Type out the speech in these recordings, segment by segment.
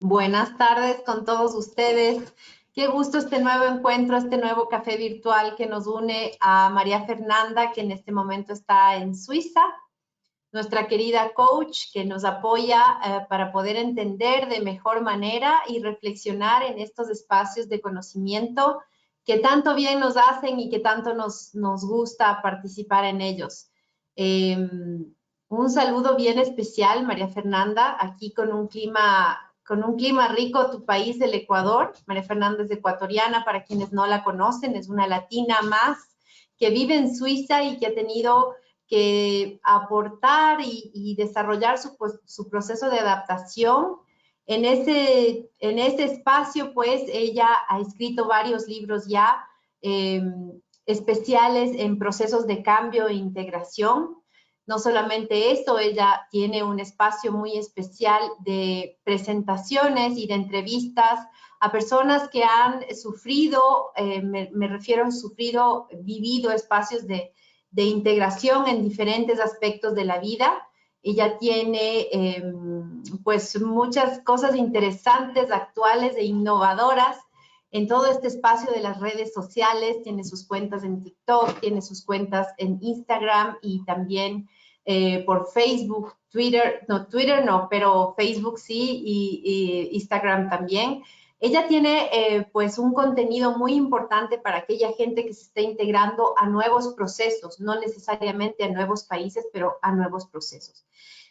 Buenas tardes con todos ustedes. Qué gusto este nuevo encuentro, este nuevo café virtual que nos une a María Fernanda, que en este momento está en Suiza, nuestra querida coach que nos apoya para poder entender de mejor manera y reflexionar en estos espacios de conocimiento que tanto bien nos hacen y que tanto nos gusta participar en ellos. Un saludo bien especial, María Fernanda, aquí con un clima rico, tu país, el Ecuador. María Fernanda es ecuatoriana, para quienes no la conocen, es una latina más que vive en Suiza y que ha tenido que aportar y desarrollar su proceso de adaptación. En ese espacio, pues, ella ha escrito varios libros ya especiales en procesos de cambio e integración. No solamente eso, ella tiene un espacio muy especial de presentaciones y de entrevistas a personas que han sufrido, me refiero a vivido espacios de integración en diferentes aspectos de la vida. Ella tiene pues muchas cosas interesantes, actuales e innovadoras en todo este espacio de las redes sociales. Tiene sus cuentas en TikTok, tiene sus cuentas en Instagram y también por Facebook, Twitter no, pero Facebook sí y Instagram también. Ella tiene pues un contenido muy importante para aquella gente que se está integrando a nuevos procesos, no necesariamente a nuevos países, pero a nuevos procesos.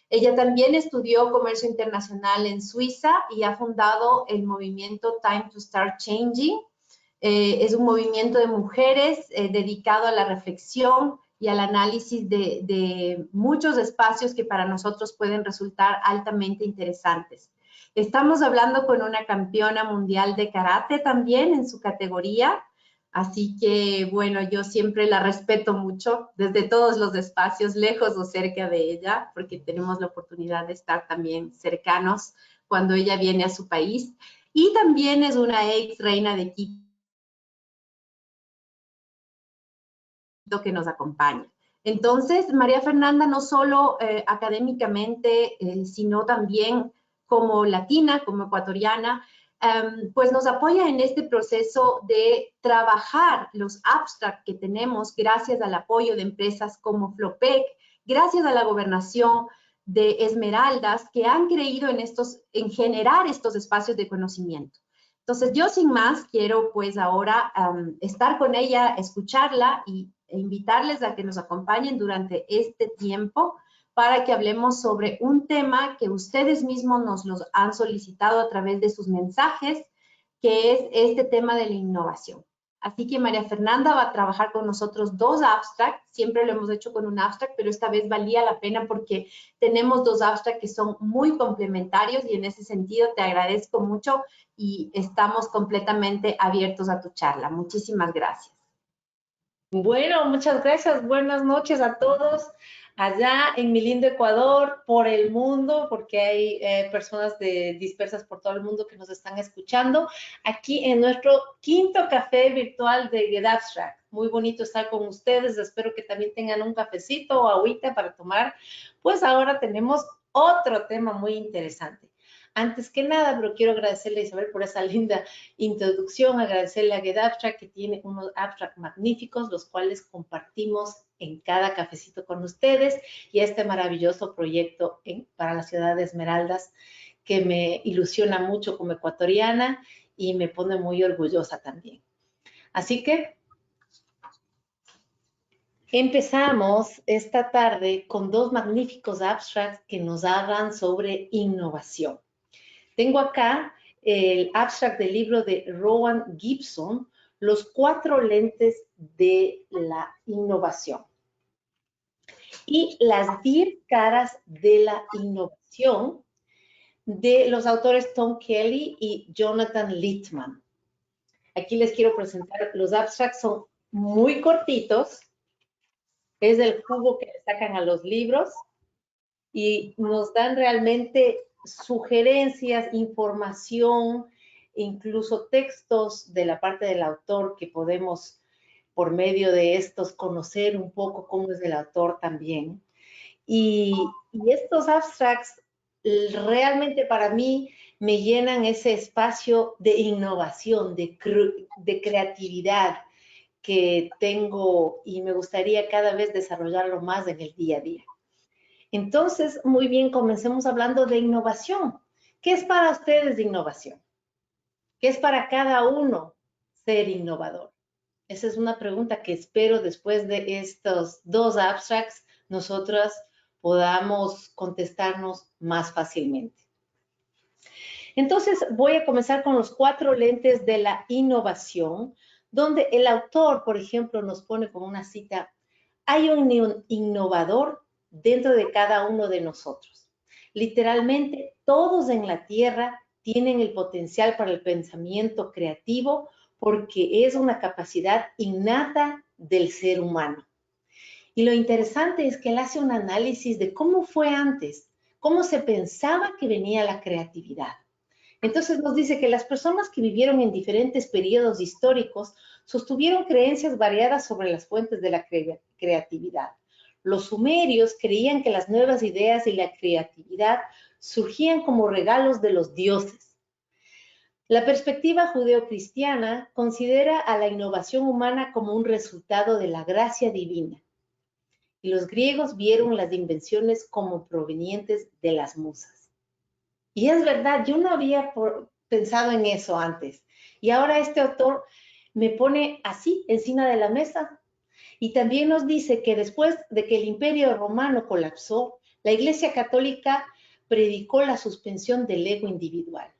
Ella también estudió comercio internacional en Suiza y ha fundado el movimiento Time to Start Changing. Es un movimiento de mujeres dedicado a la reflexión y al análisis de muchos espacios que para nosotros pueden resultar altamente interesantes. Estamos hablando con una campeona mundial de karate también en su categoría, así que, bueno, yo siempre la respeto mucho desde todos los espacios, lejos o cerca de ella, porque tenemos la oportunidad de estar también cercanos cuando ella viene a su país. Y también es una ex reina de Quito que nos acompaña. Entonces, María Fernanda no solo académicamente, sino también como latina, como ecuatoriana, pues nos apoya en este proceso de trabajar los abstracts que tenemos gracias al apoyo de empresas como Flopec, gracias a la gobernación de Esmeraldas, que han creído en generar estos espacios de conocimiento. Entonces, yo sin más quiero pues ahora estar con ella, escucharla e invitarles a que nos acompañen durante este tiempo para que hablemos sobre un tema que ustedes mismos nos los han solicitado a través de sus mensajes, que es este tema de la innovación. Así que María Fernanda va a trabajar con nosotros dos abstracts. Siempre lo hemos hecho con un abstract, pero esta vez valía la pena porque tenemos dos abstracts que son muy complementarios y en ese sentido te agradezco mucho y estamos completamente abiertos a tu charla. Muchísimas gracias. Bueno, muchas gracias. Buenas noches a todos allá en mi lindo Ecuador, por el mundo, porque hay personas dispersas por todo el mundo que nos están escuchando, aquí en nuestro quinto café virtual de Get Abstract. Muy bonito estar con ustedes. Espero que también tengan un cafecito o agüita para tomar. Pues ahora tenemos otro tema muy interesante. Antes que nada, pero quiero agradecerle a Isabel por esa linda introducción, agradecerle a Get Abstract que tiene unos abstracts magníficos, los cuales compartimos en cada cafecito con ustedes, y este maravilloso proyecto para la ciudad de Esmeraldas que me ilusiona mucho como ecuatoriana y me pone muy orgullosa también. Así que empezamos esta tarde con dos magníficos abstracts que nos hablan sobre innovación. Tengo acá el abstract del libro de Rowan Gibson, Los 4 lentes de la innovación. Y las 10 caras de la innovación, de los autores Tom Kelly y Jonathan Littman. Aquí les quiero presentar, los abstracts son muy cortitos, es el jugo que le sacan a los libros y nos dan realmente sugerencias, información, incluso textos de la parte del autor que podemos, por medio de estos, conocer un poco cómo es el autor también. Y estos abstracts realmente para mí me llenan ese espacio de innovación, de creatividad que tengo y me gustaría cada vez desarrollarlo más en el día a día. Entonces, muy bien, comencemos hablando de innovación. ¿Qué es para ustedes de innovación? ¿Qué es para cada uno ser innovador? Esa es una pregunta que espero después de estos dos abstracts nosotras podamos contestarnos más fácilmente. Entonces, voy a comenzar con los 4 lentes de la innovación, donde el autor, por ejemplo, nos pone como una cita: hay un innovador dentro de cada uno de nosotros. Literalmente, todos en la Tierra tienen el potencial para el pensamiento creativo porque es una capacidad innata del ser humano. Y lo interesante es que él hace un análisis de cómo fue antes, cómo se pensaba que venía la creatividad. Entonces nos dice que las personas que vivieron en diferentes periodos históricos sostuvieron creencias variadas sobre las fuentes de la creatividad. Los sumerios creían que las nuevas ideas y la creatividad surgían como regalos de los dioses. La perspectiva judeocristiana considera a la innovación humana como un resultado de la gracia divina. Y los griegos vieron las invenciones como provenientes de las musas. Y es verdad, yo no había pensado en eso antes. Y ahora este autor me pone así, encima de la mesa. Y también nos dice que después de que el Imperio Romano colapsó, la Iglesia Católica predicó la suspensión del ego individual.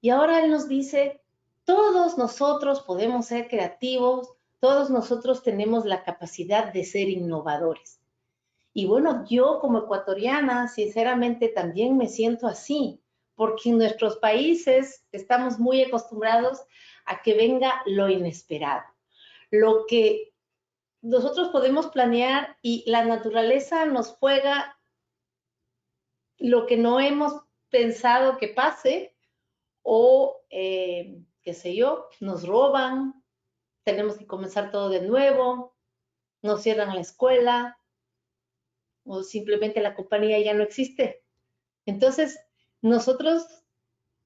Y ahora él nos dice, todos nosotros podemos ser creativos, todos nosotros tenemos la capacidad de ser innovadores. Y bueno, yo como ecuatoriana, sinceramente también me siento así, porque en nuestros países estamos muy acostumbrados a que venga lo inesperado, lo que nosotros podemos planear y la naturaleza nos juega lo que no hemos pensado que pase o, qué sé yo, nos roban, tenemos que comenzar todo de nuevo, nos cierran la escuela o simplemente la compañía ya no existe. Entonces, nosotros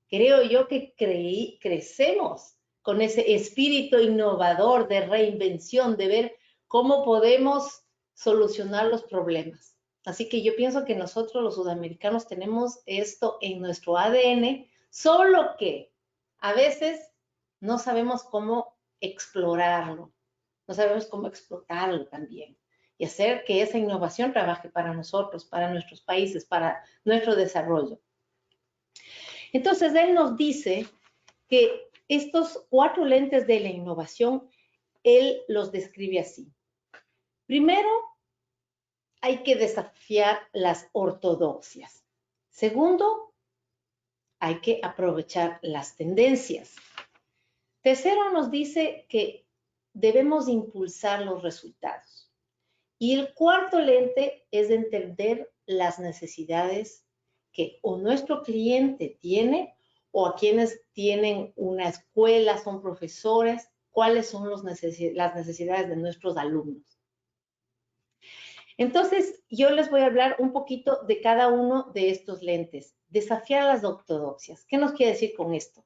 creo yo que crecemos con ese espíritu innovador de reinvención, de ver cómo podemos solucionar los problemas. Así que yo pienso que nosotros los sudamericanos tenemos esto en nuestro ADN, solo que a veces no sabemos cómo explorarlo, no sabemos cómo explotarlo también y hacer que esa innovación trabaje para nosotros, para nuestros países, para nuestro desarrollo. Entonces, él nos dice que estos 4 lentes de la innovación, él los describe así. Primero, hay que desafiar las ortodoxias. Segundo, hay que aprovechar las tendencias. Tercero, nos dice que debemos impulsar los resultados. Y el cuarto lente es entender las necesidades que o nuestro cliente tiene o a quienes tienen una escuela, son profesores, cuáles son las necesidades de nuestros alumnos. Entonces, yo les voy a hablar un poquito de cada uno de estos lentes. Desafiar las ortodoxias. ¿Qué nos quiere decir con esto?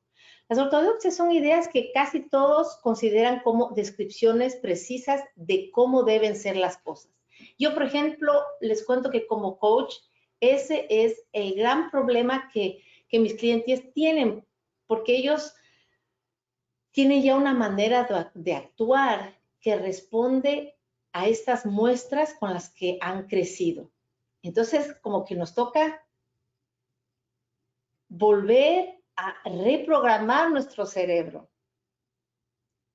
Las ortodoxias son ideas que casi todos consideran como descripciones precisas de cómo deben ser las cosas. Yo, por ejemplo, les cuento que como coach, ese es el gran problema que mis clientes tienen, porque ellos tienen ya una manera de actuar que responde a estas muestras con las que han crecido. Entonces, como que nos toca volver a reprogramar nuestro cerebro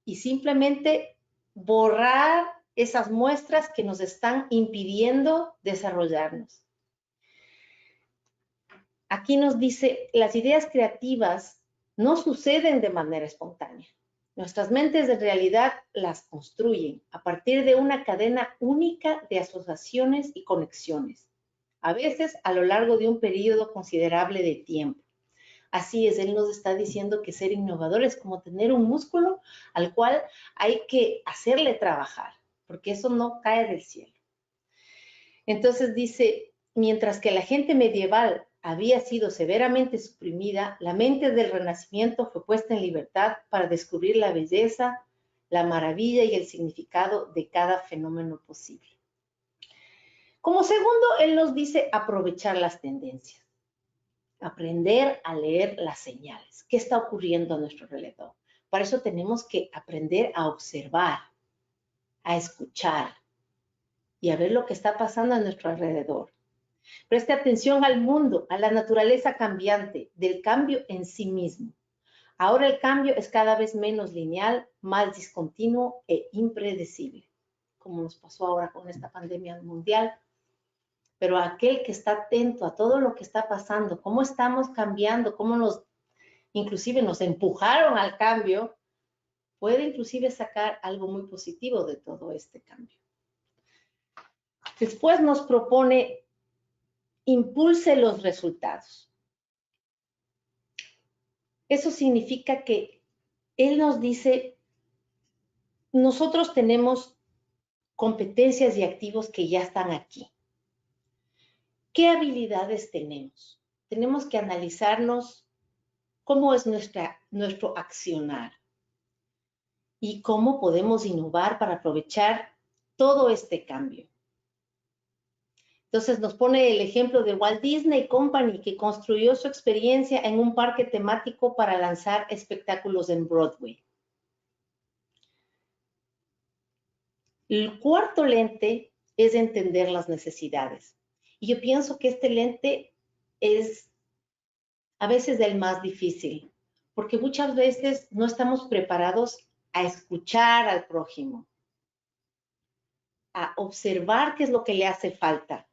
y simplemente borrar esas muestras que nos están impidiendo desarrollarnos. Aquí nos dice, las ideas creativas no suceden de manera espontánea. Nuestras mentes de realidad las construyen a partir de una cadena única de asociaciones y conexiones, a veces a lo largo de un periodo considerable de tiempo. Así es, él nos está diciendo que ser innovador es como tener un músculo al cual hay que hacerle trabajar, porque eso no cae del cielo. Entonces dice, mientras que la gente medieval había sido severamente suprimida, la mente del Renacimiento fue puesta en libertad para descubrir la belleza, la maravilla y el significado de cada fenómeno posible. Como segundo, él nos dice aprovechar las tendencias, aprender a leer las señales. ¿Qué está ocurriendo a nuestro alrededor? Para eso tenemos que aprender a observar, a escuchar y a ver lo que está pasando a nuestro alrededor. Preste atención al mundo, a la naturaleza cambiante, del cambio en sí mismo. Ahora el cambio es cada vez menos lineal, más discontinuo e impredecible, como nos pasó ahora con esta pandemia mundial. Pero aquel que está atento a todo lo que está pasando, cómo estamos cambiando, cómo inclusive nos empujaron al cambio, puede inclusive sacar algo muy positivo de todo este cambio. Después nos propone impulse los resultados. Eso significa que él nos dice, nosotros tenemos competencias y activos que ya están aquí. ¿Qué habilidades tenemos? Tenemos que analizarnos cómo es nuestro accionar y cómo podemos innovar para aprovechar todo este cambio. Entonces nos pone el ejemplo de Walt Disney Company, que construyó su experiencia en un parque temático para lanzar espectáculos en Broadway. El cuarto lente es entender las necesidades. Y yo pienso que este lente es a veces el más difícil, porque muchas veces no estamos preparados a escuchar al prójimo, a observar qué es lo que le hace falta,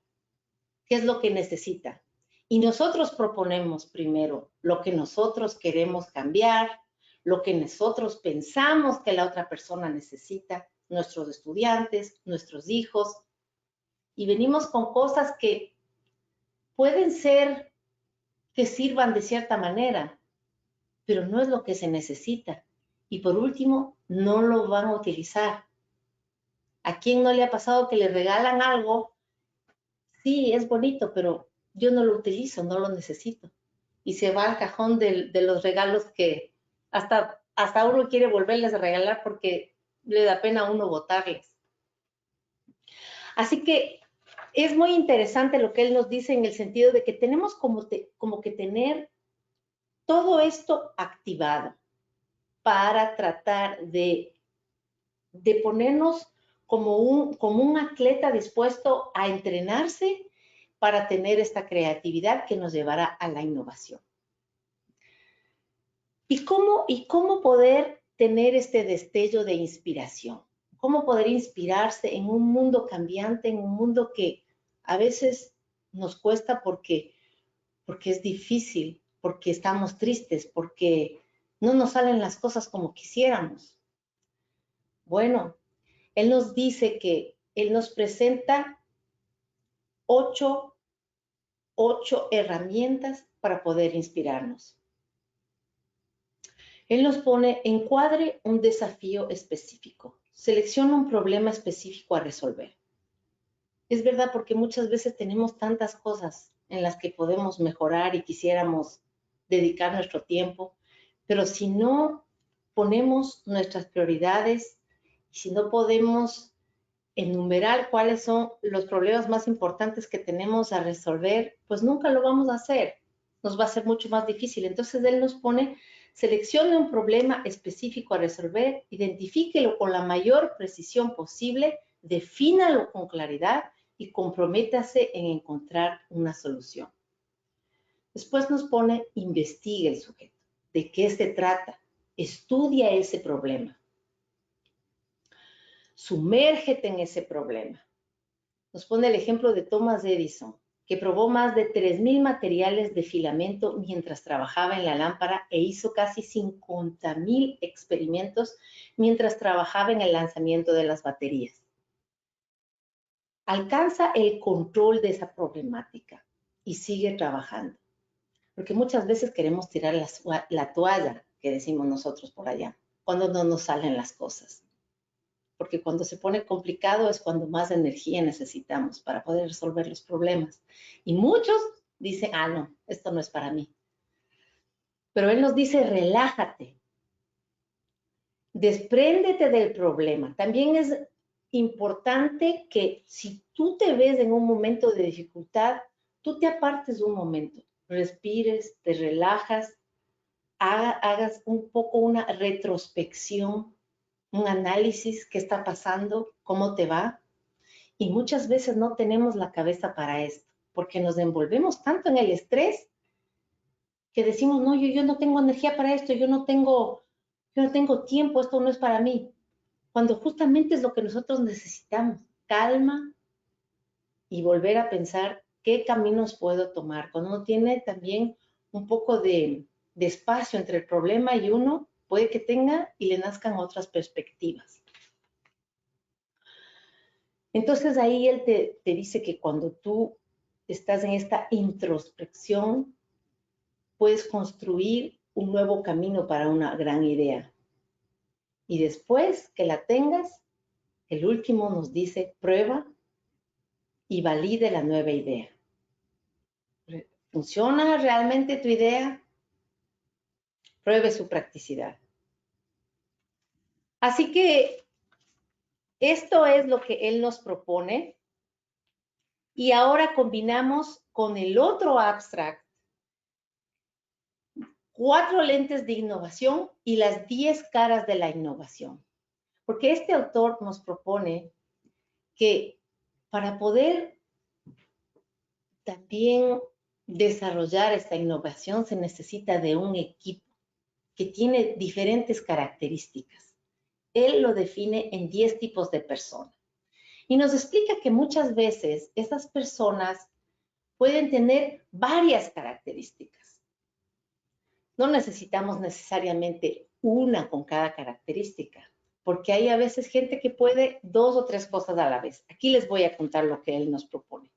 qué es lo que necesita. Y nosotros proponemos primero lo que nosotros queremos cambiar, lo que nosotros pensamos que la otra persona necesita, nuestros estudiantes, nuestros hijos, y venimos con cosas que pueden ser que sirvan de cierta manera, pero no es lo que se necesita. Y por último, no lo van a utilizar. ¿A quién no le ha pasado que le regalan algo? Sí, es bonito, pero yo no lo utilizo, no lo necesito. Y se va al cajón de los regalos que hasta uno quiere volverles a regalar porque le da pena a uno botarles. Así que es muy interesante lo que él nos dice en el sentido de que tenemos como que tener todo esto activado para tratar de ponernos como un atleta dispuesto a entrenarse para tener esta creatividad que nos llevará a la innovación. ¿Y cómo poder tener este destello de inspiración? ¿Cómo poder inspirarse en un mundo cambiante, en un mundo que a veces nos cuesta porque es difícil, porque estamos tristes, porque no nos salen las cosas como quisiéramos? Bueno, él nos dice que él nos presenta ocho herramientas para poder inspirarnos. Él nos pone, encuadre un desafío específico, selecciona un problema específico a resolver. Es verdad, porque muchas veces tenemos tantas cosas en las que podemos mejorar y quisiéramos dedicar nuestro tiempo, pero si no ponemos nuestras prioridades, si no podemos enumerar cuáles son los problemas más importantes que tenemos a resolver, pues nunca lo vamos a hacer. Nos va a ser mucho más difícil. Entonces, él nos pone, seleccione un problema específico a resolver, identifíquelo con la mayor precisión posible, defínalo con claridad y comprométase en encontrar una solución. Después nos pone, investigue el sujeto. ¿De qué se trata? Estudia ese problema. Sumérgete en ese problema. Nos pone el ejemplo de Thomas Edison, que probó más de 3,000 materiales de filamento mientras trabajaba en la lámpara e hizo casi 50,000 experimentos mientras trabajaba en el lanzamiento de las baterías. Alcanza el control de esa problemática y sigue trabajando. Porque muchas veces queremos tirar la toalla, que decimos nosotros por allá, cuando no nos salen las cosas. Porque cuando se pone complicado es cuando más energía necesitamos para poder resolver los problemas. Y muchos dice, ah, no, esto no es para mí. Pero él nos dice, relájate, despréndete del problema. También es importante que si tú te ves en un momento de dificultad, tú te apartes un momento, respires, te relajas, hagas un poco una retrospección, un análisis, qué está pasando, cómo te va. Y muchas veces no tenemos la cabeza para esto, porque nos envolvemos tanto en el estrés que decimos, no, yo no tengo energía para esto, yo no tengo tiempo, esto no es para mí. Cuando justamente es lo que nosotros necesitamos, calma y volver a pensar qué caminos puedo tomar. Cuando uno tiene también un poco de espacio entre el problema y uno, puede que tenga y le nazcan otras perspectivas. Entonces ahí él te dice que cuando tú estás en esta introspección, puedes construir un nuevo camino para una gran idea. Y después que la tengas, el último nos dice, prueba y valide la nueva idea. ¿Funciona realmente tu idea? Pruebe su practicidad. Así que esto es lo que él nos propone. Y ahora combinamos con el otro abstract 4 lentes de innovación y las 10 caras de la innovación. Porque este autor nos propone que para poder también desarrollar esta innovación se necesita de un equipo que tiene diferentes características. Él lo define en 10 tipos de personas. Y nos explica que muchas veces esas personas pueden tener varias características. No necesitamos necesariamente una con cada característica, porque hay a veces gente que puede 2 o 3 cosas a la vez. Aquí les voy a contar lo que él nos propone.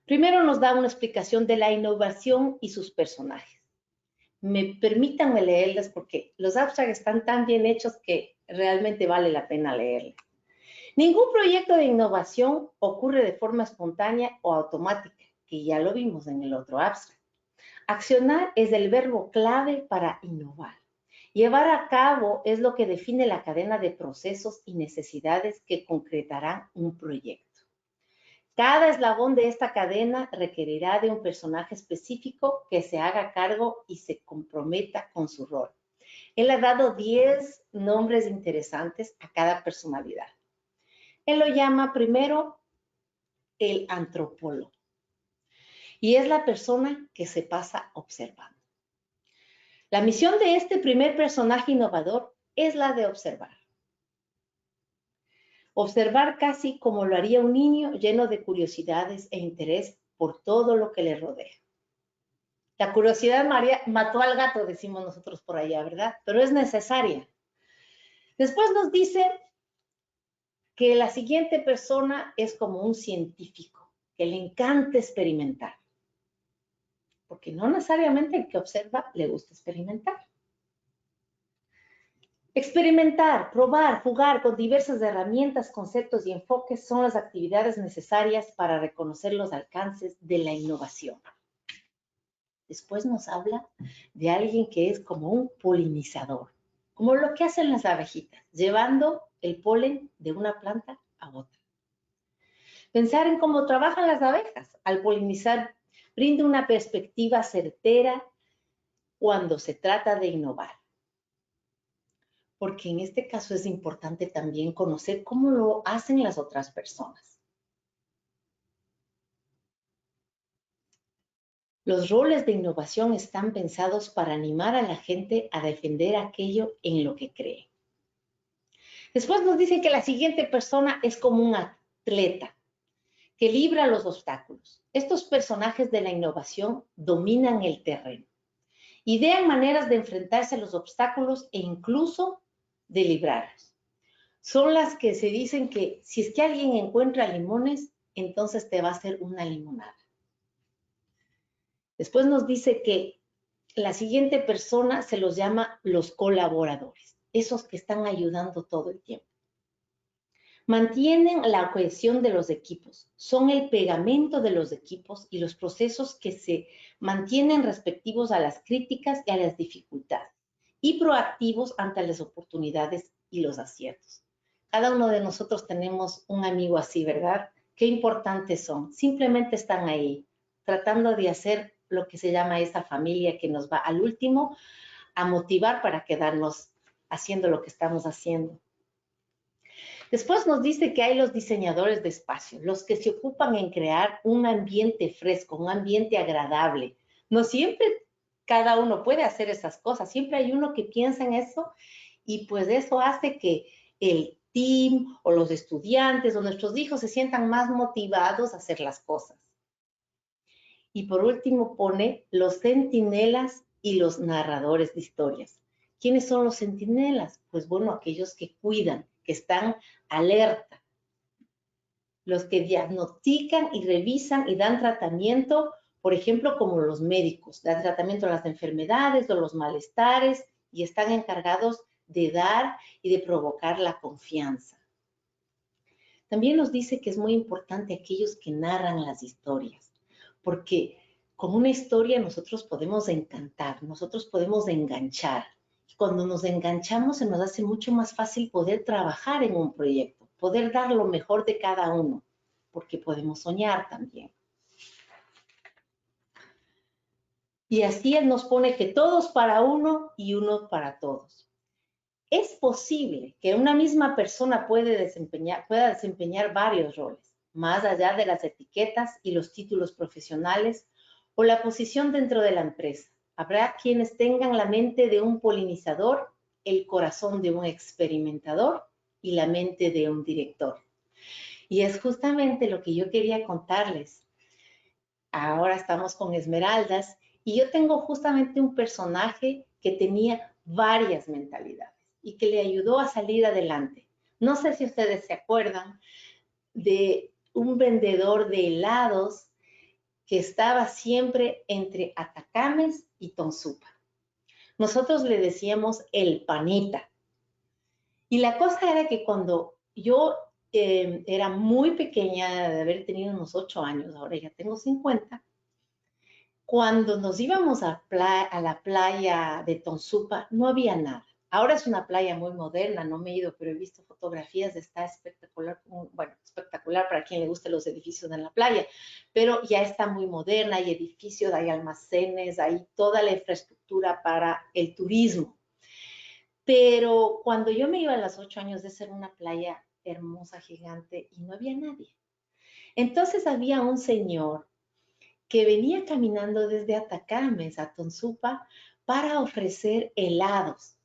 Primero nos da una explicación de la innovación y sus personajes. Permítanme leerles porque los abstracts están tan bien hechos que realmente vale la pena leerles. Ningún proyecto de innovación ocurre de forma espontánea o automática, que ya lo vimos en el otro abstract. Accionar es el verbo clave para innovar. Llevar a cabo es lo que define la cadena de procesos y necesidades que concretarán un proyecto. Cada eslabón de esta cadena requerirá de un personaje específico que se haga cargo y se comprometa con su rol. Él ha dado 10 nombres interesantes a cada personalidad. Él lo llama primero el antropólogo y es la persona que se pasa observando. La misión de este primer personaje innovador es la de observar. Observar casi como lo haría un niño lleno de curiosidades e interés por todo lo que le rodea. La curiosidad mató al gato, decimos nosotros por allá, ¿verdad? Pero es necesaria. Después nos dice que la siguiente persona es como un científico, que le encanta experimentar. Porque no necesariamente el que observa le gusta experimentar. Experimentar, probar, jugar con diversas herramientas, conceptos y enfoques son las actividades necesarias para reconocer los alcances de la innovación. Después nos habla de alguien que es como un polinizador, como lo que hacen las abejitas, llevando el polen de una planta a otra. Pensar en cómo trabajan las abejas al polinizar brinda una perspectiva certera cuando se trata de innovar. Porque en este caso es importante también conocer cómo lo hacen las otras personas. Los roles de innovación están pensados para animar a la gente a defender aquello en lo que cree. Después nos dicen que la siguiente persona es como un atleta que libra los obstáculos. Estos personajes de la innovación dominan el terreno. Idean maneras de enfrentarse a los obstáculos e incluso de librarlos. Son las que se dicen que si es que alguien encuentra limones, entonces te va a hacer una limonada. Después nos dice que la siguiente persona se los llama los colaboradores, esos que están ayudando todo el tiempo. Mantienen la cohesión de los equipos, son el pegamento de los equipos y los procesos que se mantienen respectivos a las críticas y a las dificultades y proactivos ante las oportunidades y los aciertos. Cada uno de nosotros tenemos un amigo así, ¿verdad? Qué importantes son. Simplemente están ahí, tratando de hacer lo que se llama esa familia que nos va al último a motivar para quedarnos haciendo lo que estamos haciendo. Después nos dice que hay los diseñadores de espacio, los que se ocupan en crear un ambiente fresco, un ambiente agradable. No siempre cada uno puede hacer esas cosas, siempre hay uno que piensa en eso y pues eso hace que el team o los estudiantes o nuestros hijos se sientan más motivados a hacer las cosas. Y por último pone los centinelas y los narradores de historias. ¿Quiénes son los centinelas? Pues bueno, aquellos que cuidan, que están alerta, los que diagnostican y revisan y dan tratamiento, por ejemplo, como los médicos, dan tratamiento a las enfermedades o los malestares y están encargados de dar y de provocar la confianza. También nos dice que es muy importante aquellos que narran las historias, porque con una historia nosotros podemos encantar, nosotros podemos enganchar. Y cuando nos enganchamos se nos hace mucho más fácil poder trabajar en un proyecto, poder dar lo mejor de cada uno, porque podemos soñar también. Y así él nos pone que todos para uno y uno para todos. Es posible que una misma persona pueda desempeñar varios roles, más allá de las etiquetas y los títulos profesionales o la posición dentro de la empresa. Habrá quienes tengan la mente de un polinizador, el corazón de un experimentador y la mente de un director. Y es justamente lo que yo quería contarles. Ahora estamos con Esmeraldas y yo tengo justamente un personaje que tenía varias mentalidades y que le ayudó a salir adelante. No sé si ustedes se acuerdan de un vendedor de helados que estaba siempre entre Atacames y Tonsupa. Nosotros le decíamos el panita. Y la cosa era que cuando yo era muy pequeña, de haber tenido unos 8 años, ahora ya tengo 50, cuando nos íbamos a la playa de Tonsupa, no había nada. Ahora es una playa muy moderna, no me he ido, pero he visto fotografías, está espectacular, bueno, espectacular para quien le guste los edificios en la playa, pero ya está muy moderna, hay edificios, hay almacenes, hay toda la infraestructura para el turismo. Pero cuando yo me iba a los 8 años de ser una playa hermosa, gigante, y no había nadie. Entonces había un señor que venía caminando desde Atacames a Tonsupa para ofrecer helados.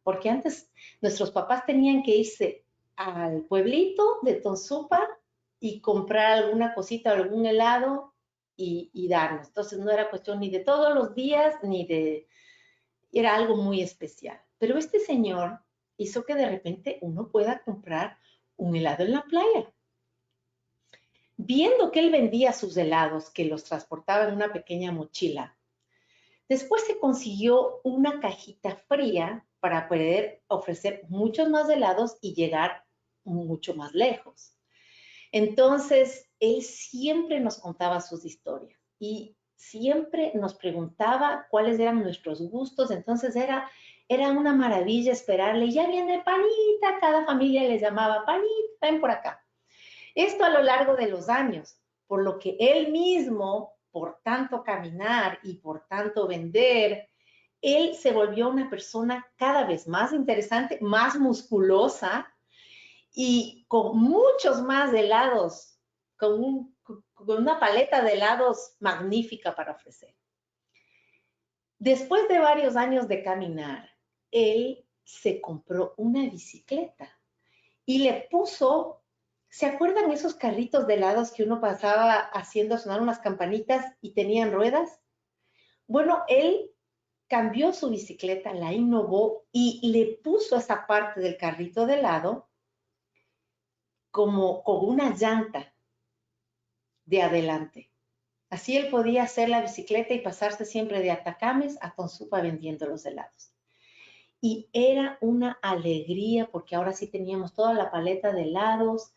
Porque antes nuestros papás tenían que irse al pueblito de Tonsupa y comprar alguna cosita, algún helado y darnos. Entonces no era cuestión ni de todos los días, ni de... Era algo muy especial. Pero este señor hizo que de repente uno pueda comprar un helado en la playa. Viendo que él vendía sus helados, que los transportaba en una pequeña mochila, después se consiguió una cajita fría para poder ofrecer muchos más helados y llegar mucho más lejos. Entonces, él siempre nos contaba sus historias y siempre nos preguntaba cuáles eran nuestros gustos. Entonces, era una maravilla esperarle. Ya viene Panita, cada familia le llamaba Panita, ven por acá. Esto a lo largo de los años, por lo que él mismo, por tanto caminar y por tanto vender, él se volvió una persona cada vez más interesante, más musculosa y con muchos más helados, con una paleta de helados magnífica para ofrecer. Después de varios años de caminar, él se compró una bicicleta y le puso... ¿Se acuerdan esos carritos de helados que uno pasaba haciendo sonar unas campanitas y tenían ruedas? Bueno, él cambió su bicicleta, la innovó y le puso esa parte del carrito de helado como con una llanta de adelante. Así él podía hacer la bicicleta y pasarse siempre de Atacames a Tonsupa vendiendo los helados. y era una alegría porque ahora sí teníamos toda la paleta de helados.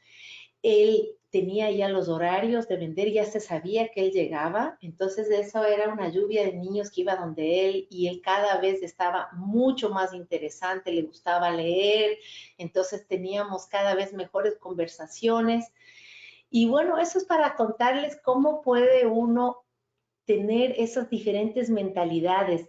Él tenía ya los horarios de vender, ya se sabía que él llegaba, entonces eso era una lluvia de niños que iba donde él y él cada vez estaba mucho más interesante, le gustaba leer, entonces teníamos cada vez mejores conversaciones. Y bueno, eso es para contarles cómo puede uno tener esas diferentes mentalidades.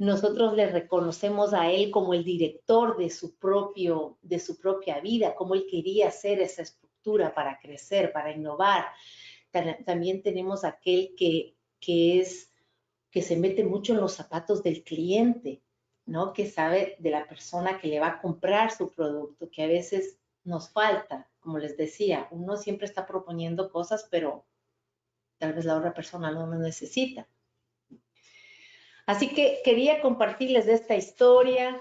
Nosotros le reconocemos a él como el director de su propia vida, como él quería hacer esa estructura para crecer, para innovar. También tenemos aquel que se mete mucho en los zapatos del cliente, ¿no? Que sabe de la persona que le va a comprar su producto, que a veces nos falta. Como les decía, uno siempre está proponiendo cosas, pero tal vez la otra persona no lo necesita. Así que quería compartirles de esta historia.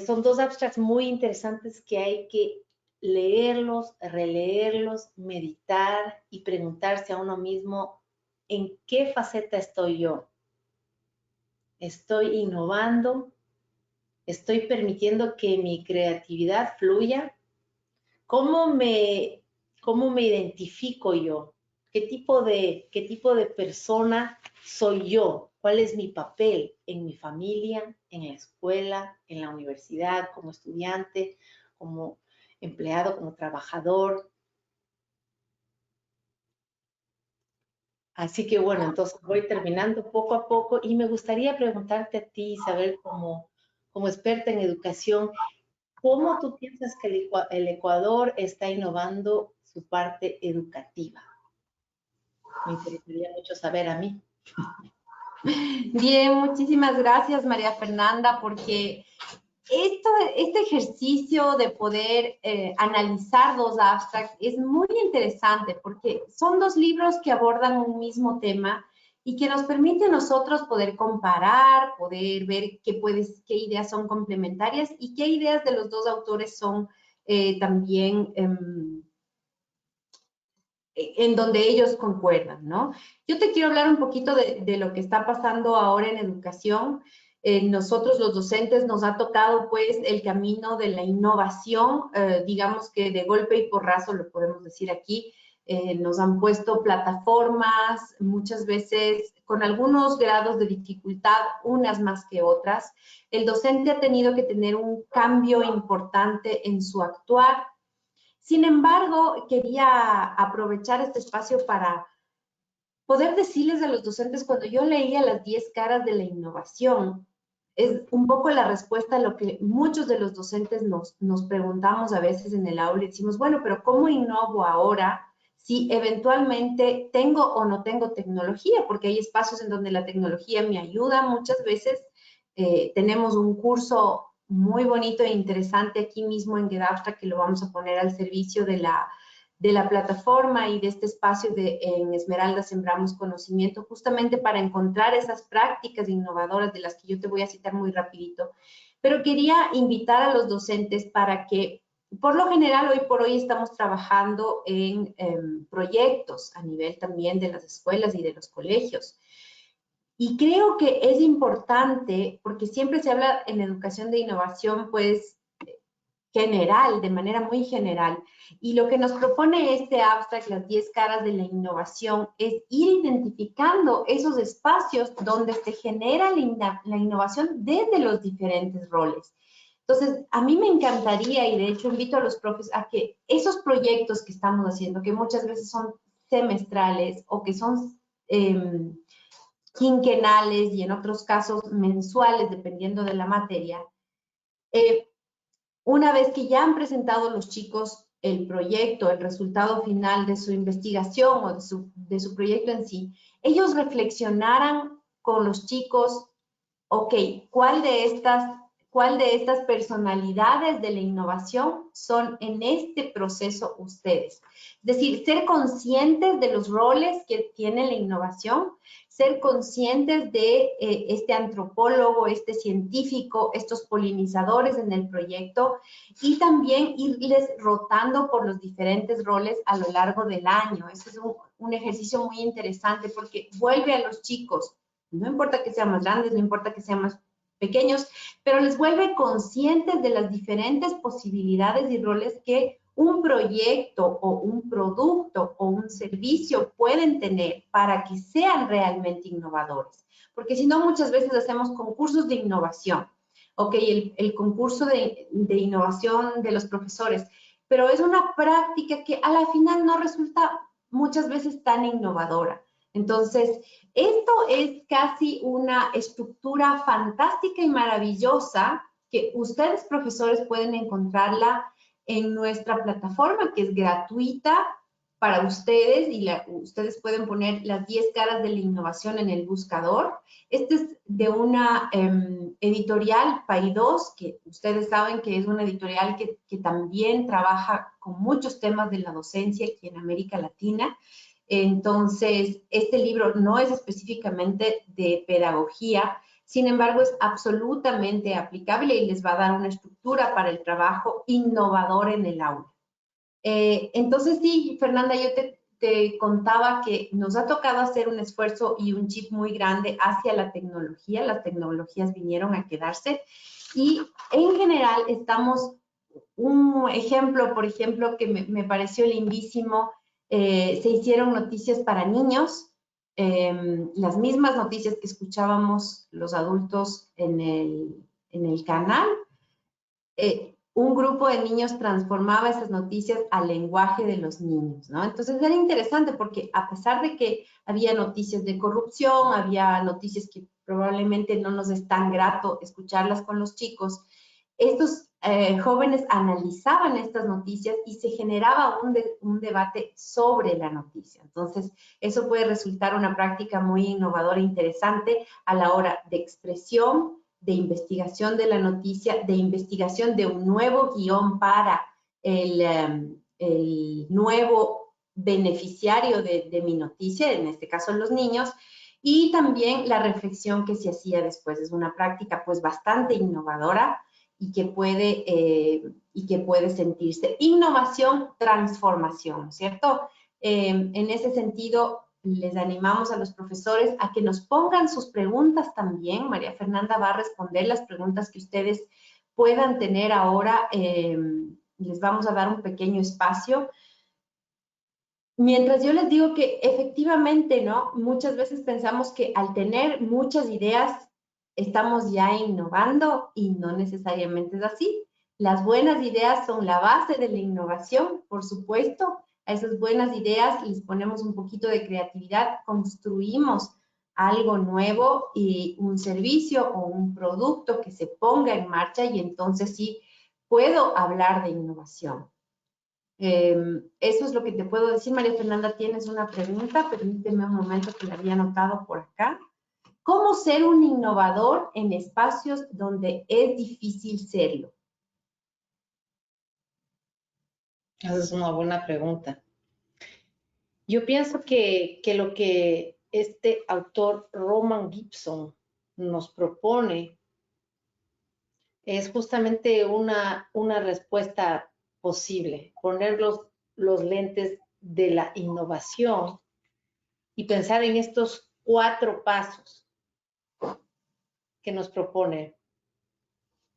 Son dos abstracts muy interesantes que hay que leerlos, releerlos, meditar y preguntarse a uno mismo en qué faceta estoy yo. ¿Estoy innovando? ¿Estoy permitiendo que mi creatividad fluya? ¿Cómo me identifico yo? ¿Qué tipo de persona soy yo? ¿Cuál es mi papel en mi familia, en la escuela, en la universidad, como estudiante, como empleado, como trabajador? Así que bueno, entonces voy terminando poco a poco y me gustaría preguntarte a ti, Isabel, como experta en educación, ¿cómo tú piensas que el Ecuador está innovando su parte educativa? Me interesaría mucho saber a mí. Bien, muchísimas gracias, María Fernanda, porque este ejercicio de poder analizar dos abstracts es muy interesante porque son dos libros que abordan un mismo tema y que nos permite a nosotros poder comparar, poder ver qué ideas son complementarias y qué ideas de los dos autores son también en donde ellos concuerdan, ¿no? Yo te quiero hablar un poquito de lo que está pasando ahora en educación. Nosotros los docentes nos ha tocado pues el camino de la innovación, digamos que de golpe y porrazo lo podemos decir aquí. Nos han puesto plataformas, muchas veces con algunos grados de dificultad, unas más que otras. El docente ha tenido que tener un cambio importante en su actuar. Sin embargo, quería aprovechar este espacio para poder decirles a los docentes, cuando yo leía las 10 caras de la innovación, es un poco la respuesta a lo que muchos de los docentes nos preguntamos a veces en el aula y decimos, bueno, pero ¿cómo innovo ahora si eventualmente tengo o no tengo tecnología? Porque hay espacios en donde la tecnología me ayuda muchas veces. Tenemos un curso muy bonito e interesante aquí mismo en GetAbstract que lo vamos a poner al servicio de la plataforma y de este espacio en Esmeralda Sembramos Conocimiento, justamente para encontrar esas prácticas innovadoras de las que yo te voy a citar muy rapidito. Pero quería invitar a los docentes para que, por lo general, hoy por hoy estamos trabajando en proyectos a nivel también de las escuelas y de los colegios. Y creo que es importante, porque siempre se habla en educación de innovación, pues, general, de manera muy general. Y lo que nos propone este abstract, las 10 caras de la innovación, es ir identificando esos espacios donde se genera la innovación desde los diferentes roles. Entonces, a mí me encantaría, y de hecho invito a los profes a que esos proyectos que estamos haciendo, que muchas veces son semestrales o que son quinquenales y en otros casos mensuales, dependiendo de la materia, una vez que ya han presentado los chicos el proyecto, el resultado final de su investigación o de su proyecto en sí, ellos reflexionaran con los chicos, ok, ¿cuál de estas personalidades de la innovación son en este proceso ustedes? Es decir, ser conscientes de los roles que tiene la innovación, ser conscientes de este antropólogo, este científico, estos polinizadores en el proyecto y también irles rotando por los diferentes roles a lo largo del año. Ese es un ejercicio muy interesante porque vuelve a los chicos. No importa que sean más grandes, no importa que sean más pequeños, pero les vuelve conscientes de las diferentes posibilidades y roles que un proyecto o un producto o un servicio pueden tener para que sean realmente innovadores. Porque si no, muchas veces hacemos concursos de innovación. Ok, el concurso de innovación de los profesores, pero es una práctica que a la final no resulta muchas veces tan innovadora. Entonces, esto es casi una estructura fantástica y maravillosa que ustedes, profesores, pueden encontrarla en nuestra plataforma, que es gratuita para ustedes y ustedes pueden poner las 10 caras de la innovación en el buscador. Este es de una editorial, Paidós, que ustedes saben que es una editorial que también trabaja con muchos temas de la docencia aquí en América Latina. Entonces, este libro no es específicamente de pedagogía, sin embargo, es absolutamente aplicable y les va a dar una estructura para el trabajo innovador en el aula. Entonces, sí, Fernanda, yo te contaba que nos ha tocado hacer un esfuerzo y un chip muy grande hacia la tecnología. Las tecnologías vinieron a quedarse y en general estamos, un ejemplo, por ejemplo, que me pareció lindísimo, se hicieron noticias para niños, las mismas noticias que escuchábamos los adultos en el canal. Un grupo de niños transformaba esas noticias al lenguaje de los niños, ¿no? Entonces era interesante porque a pesar de que había noticias de corrupción, había noticias que probablemente no nos es tan grato escucharlas con los chicos, estos jóvenes analizaban estas noticias y se generaba un debate sobre la noticia. Entonces, eso puede resultar una práctica muy innovadora e interesante a la hora de expresión, de investigación de la noticia, de investigación de un nuevo guión para el nuevo beneficiario de mi noticia, en este caso los niños, y también la reflexión que se hacía después. Es una práctica pues bastante innovadora y que puede sentirse. Innovación, transformación, ¿cierto? En ese sentido, les animamos a los profesores a que nos pongan sus preguntas también. María Fernanda va a responder las preguntas que ustedes puedan tener ahora. Les vamos a dar un pequeño espacio. Mientras yo les digo que efectivamente, ¿no? Muchas veces pensamos que al tener muchas ideas estamos ya innovando y no necesariamente es así. Las buenas ideas son la base de la innovación, por supuesto. A esas buenas ideas les ponemos un poquito de creatividad, construimos algo nuevo y un servicio o un producto que se ponga en marcha y entonces sí puedo hablar de innovación. Eso es lo que te puedo decir. María Fernanda, tienes una pregunta, permíteme un momento que la había anotado por acá. ¿Cómo ser un innovador en espacios donde es difícil serlo? Esa es una buena pregunta. Yo pienso que lo que este autor Roman Gibson nos propone es justamente una respuesta posible, poner los lentes de la innovación y pensar en estos 4 pasos que nos propone.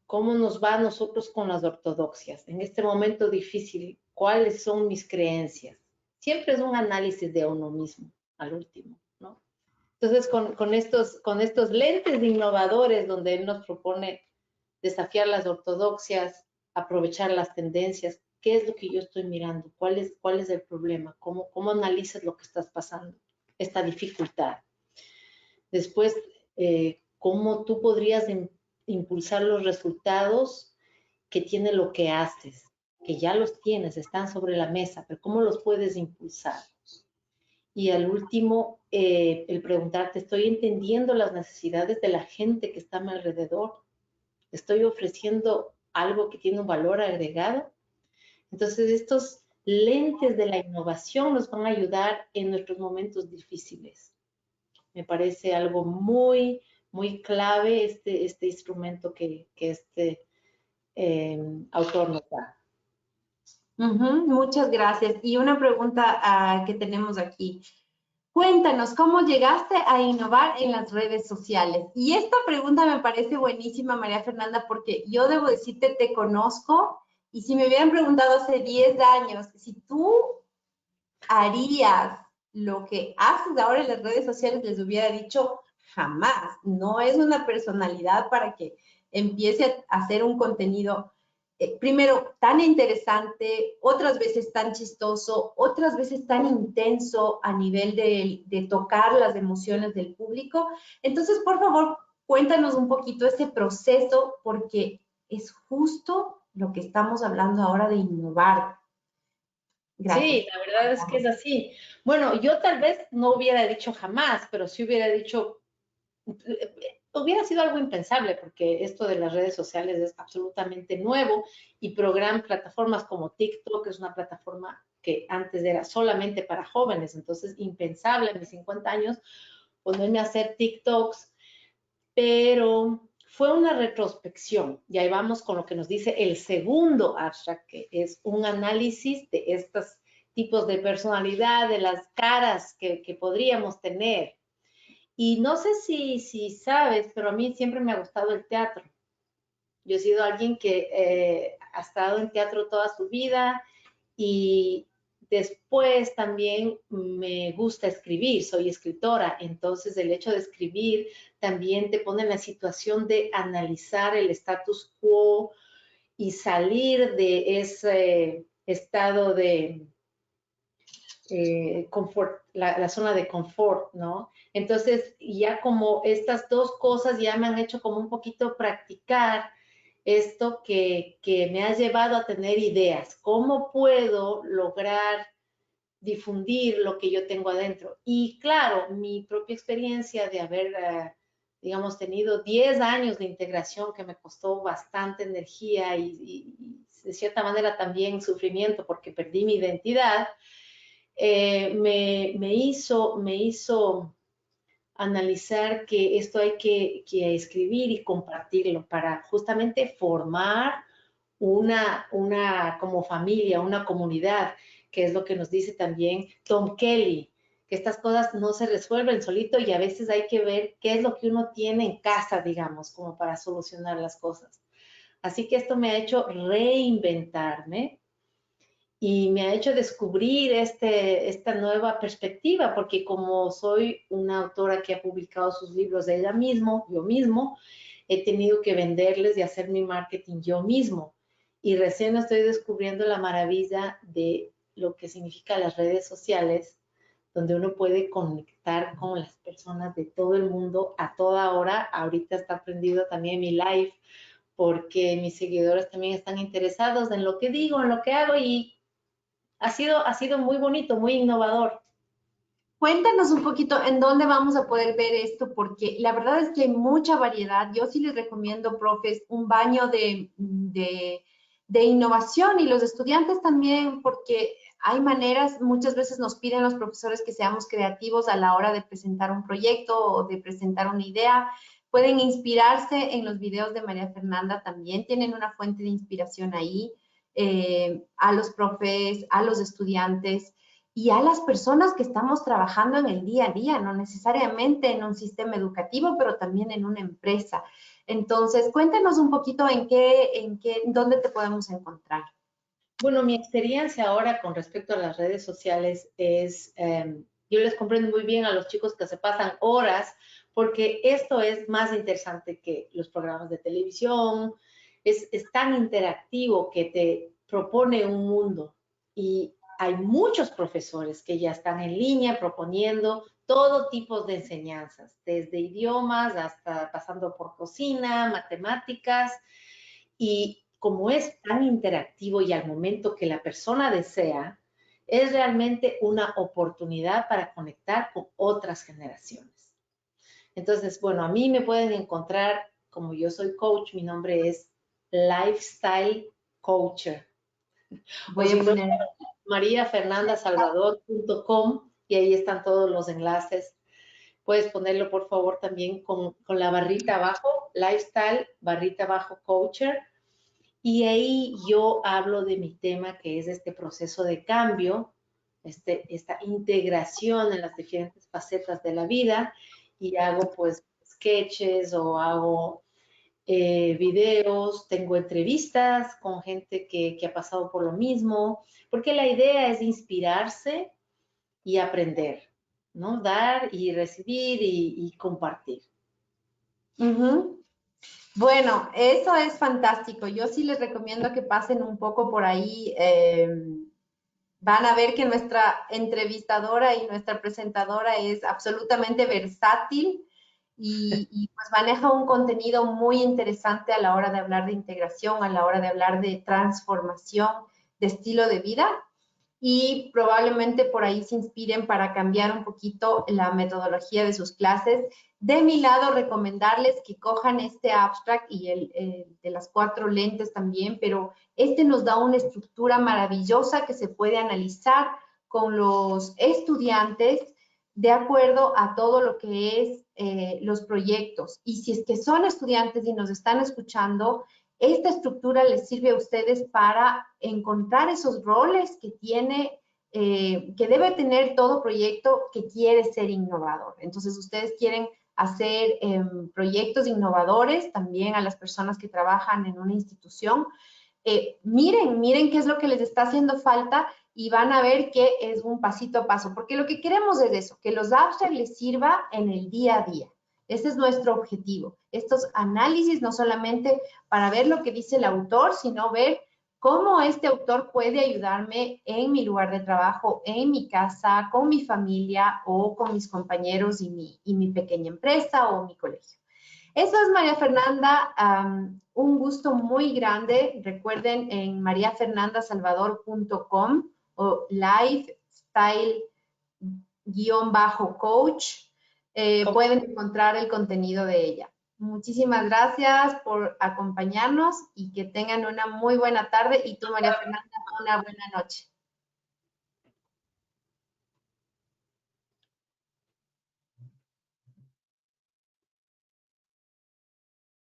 ¿Cómo nos va a nosotros con las ortodoxias? En este momento difícil, ¿cuáles son mis creencias? Siempre es un análisis de uno mismo, al último, ¿no? Entonces, con estos lentes innovadores donde él nos propone desafiar las ortodoxias, aprovechar las tendencias, ¿qué es lo que yo estoy mirando? ¿Cuál es el problema? ¿Cómo analizas lo que estás pasando? Esta dificultad. Después, ¿cómo tú podrías impulsar los resultados que tiene lo que haces? Que ya los tienes, están sobre la mesa, pero ¿cómo los puedes impulsar? Y al último, el preguntarte, ¿estoy entendiendo las necesidades de la gente que está a mi alrededor? ¿Estoy ofreciendo algo que tiene un valor agregado? Entonces, estos lentes de la innovación nos van a ayudar en nuestros momentos difíciles. Me parece algo muy, muy clave este instrumento que este autor nos da. Muchas gracias. Y una pregunta que tenemos aquí. Cuéntanos, ¿cómo llegaste a innovar en las redes sociales? Y esta pregunta me parece buenísima, María Fernanda, porque yo debo decirte, te conozco, y si me hubieran preguntado hace 10 años, si tú harías lo que haces ahora en las redes sociales, les hubiera dicho jamás. No es una personalidad para que empiece a hacer un contenido, primero, tan interesante, otras veces tan chistoso, otras veces tan intenso a nivel de tocar las emociones del público. Entonces, por favor, cuéntanos un poquito ese proceso, porque es justo lo que estamos hablando ahora de innovar. Gracias. Sí, la verdad es que es así. Bueno, yo tal vez no hubiera dicho jamás, pero sí hubiera dicho, hubiera sido algo impensable porque esto de las redes sociales es absolutamente nuevo y plataformas como TikTok es una plataforma que antes era solamente para jóvenes, entonces impensable en mis 50 años ponerme a hacer TikToks, pero fue una retrospección y ahí vamos con lo que nos dice el segundo abstract, que es un análisis de estos tipos de personalidad, de las caras que podríamos tener. Y no sé si sabes, pero a mí siempre me ha gustado el teatro. Yo he sido alguien que ha estado en teatro toda su vida y después también me gusta escribir, soy escritora, entonces el hecho de escribir también te pone en la situación de analizar el status quo y salir de ese estado de confort, la zona de confort, ¿no? Entonces, ya como estas dos cosas ya me han hecho como un poquito practicar esto que me ha llevado a tener ideas. ¿Cómo puedo lograr difundir lo que yo tengo adentro? Y claro, mi propia experiencia de haber, digamos, tenido 10 años de integración que me costó bastante energía y de cierta manera también sufrimiento porque perdí mi identidad, me hizo analizar que esto hay que escribir y compartirlo para justamente formar una como familia, una comunidad, que es lo que nos dice también Tom Kelly, que estas cosas no se resuelven solito y a veces hay que ver qué es lo que uno tiene en casa, digamos, como para solucionar las cosas. Así que esto me ha hecho reinventarme y me ha hecho descubrir esta nueva perspectiva, porque como soy una autora que ha publicado sus libros de ella mismo, yo mismo, he tenido que venderles y hacer mi marketing yo mismo. Y recién estoy descubriendo la maravilla de lo que significan las redes sociales, donde uno puede conectar con las personas de todo el mundo a toda hora. Ahorita está prendido también mi live, porque mis seguidores también están interesados en lo que digo, en lo que hago y ha sido muy bonito, muy innovador. Cuéntanos un poquito en dónde vamos a poder ver esto, porque la verdad es que hay mucha variedad. Yo sí les recomiendo, profes, un baño de innovación y los estudiantes también, porque hay maneras, muchas veces nos piden los profesores que seamos creativos a la hora de presentar un proyecto o de presentar una idea. Pueden inspirarse en los videos de María Fernanda, también tienen una fuente de inspiración ahí, a los profes, a los estudiantes y a las personas que estamos trabajando en el día a día, no necesariamente en un sistema educativo, pero también en una empresa. Entonces, cuéntanos un poquito dónde te podemos encontrar. Bueno, mi experiencia ahora con respecto a las redes sociales es, yo les comprendo muy bien a los chicos que se pasan horas, porque esto es más interesante que los programas de televisión, es tan interactivo que te propone un mundo y hay muchos profesores que ya están en línea proponiendo todo tipo de enseñanzas, desde idiomas hasta pasando por cocina, matemáticas, y como es tan interactivo y al momento que la persona desea, es realmente una oportunidad para conectar con otras generaciones. Entonces, bueno, a mí me pueden encontrar, como yo soy coach, mi nombre es Lifestyle Coacher. O Voy si a no, poner, mariafernandasalvador.com y ahí están todos los enlaces. Puedes ponerlo, por favor, también con la barrita abajo, Lifestyle, barrita abajo, Coacher. Y ahí yo hablo de mi tema, que es este proceso de cambio, esta integración en las diferentes facetas de la vida y hago pues sketches o hago videos, tengo entrevistas con gente que ha pasado por lo mismo, porque la idea es inspirarse y aprender, ¿no? Dar y recibir y compartir. Ujú. Bueno, eso es fantástico. Yo sí les recomiendo que pasen un poco por ahí. Van a ver que nuestra entrevistadora y nuestra presentadora es absolutamente versátil y pues maneja un contenido muy interesante a la hora de hablar de integración, a la hora de hablar de transformación de estilo de vida y probablemente por ahí se inspiren para cambiar un poquito la metodología de sus clases. De mi lado, recomendarles que cojan este abstract y el de las 4 lentes también, pero este nos da una estructura maravillosa que se puede analizar con los estudiantes de acuerdo a todo lo que es los proyectos. Y si es que son estudiantes y nos están escuchando, esta estructura les sirve a ustedes para encontrar esos roles que tiene, que debe tener todo proyecto que quiere ser innovador. Entonces, ustedes quieren hacer proyectos innovadores también a las personas que trabajan en una institución. Miren qué es lo que les está haciendo falta y van a ver que es un pasito a paso, porque lo que queremos es eso, que los abstracts les sirva en el día a día. Ese es nuestro objetivo. Estos análisis no solamente para ver lo que dice el autor, sino ver cómo este autor puede ayudarme en mi lugar de trabajo, en mi casa, con mi familia o con mis compañeros y mi pequeña empresa o mi colegio. Eso es María Fernanda, un gusto muy grande. Recuerden en mariafernandasalvador.com o lifestyle-coach pueden encontrar el contenido de ella. Muchísimas gracias por acompañarnos y que tengan una muy buena tarde y tú, María Fernanda, una buena noche.